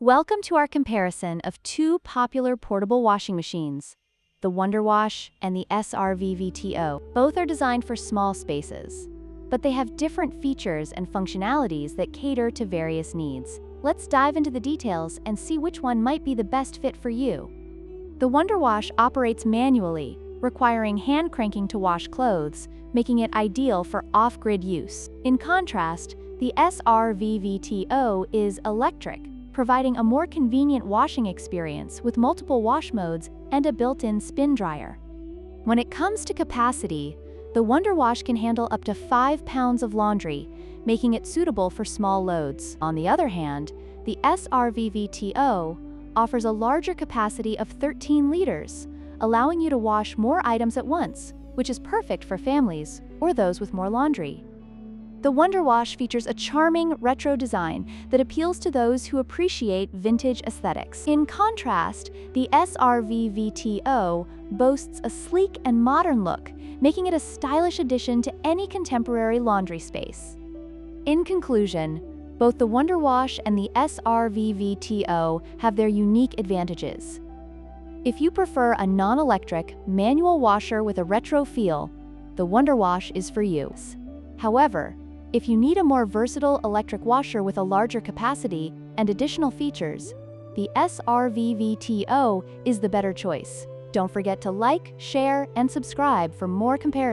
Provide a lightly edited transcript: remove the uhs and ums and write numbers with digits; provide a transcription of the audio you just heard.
Welcome to our comparison of two popular portable washing machines, the WonderWash and the SRVVTO. Both are designed for small spaces, but they have different features and functionalities that cater to various needs. Let's dive into the details and see which one might be the best fit for you. The WonderWash operates manually, requiring hand cranking to wash clothes, making it ideal for off-grid use. In contrast, the SRVVTO is electric, providing a more convenient washing experience with multiple wash modes and a built-in spin dryer. When it comes to capacity, the WonderWash can handle up to 5 pounds of laundry, making it suitable for small loads. On the other hand, the SRVVTO offers a larger capacity of 13 liters, allowing you to wash more items at once, which is perfect for families or those with more laundry. The WonderWash features a charming retro design that appeals to those who appreciate vintage aesthetics. In contrast, the SRVVTO boasts a sleek and modern look, making it a stylish addition to any contemporary laundry space. In conclusion, both the WonderWash and the SRVVTO have their unique advantages. If you prefer a non-electric, manual washer with a retro feel, the WonderWash is for you. However, if you need a more versatile electric washer with a larger capacity and additional features, the SRVVTO is the better choice. Don't forget to like, share, and subscribe for more comparisons.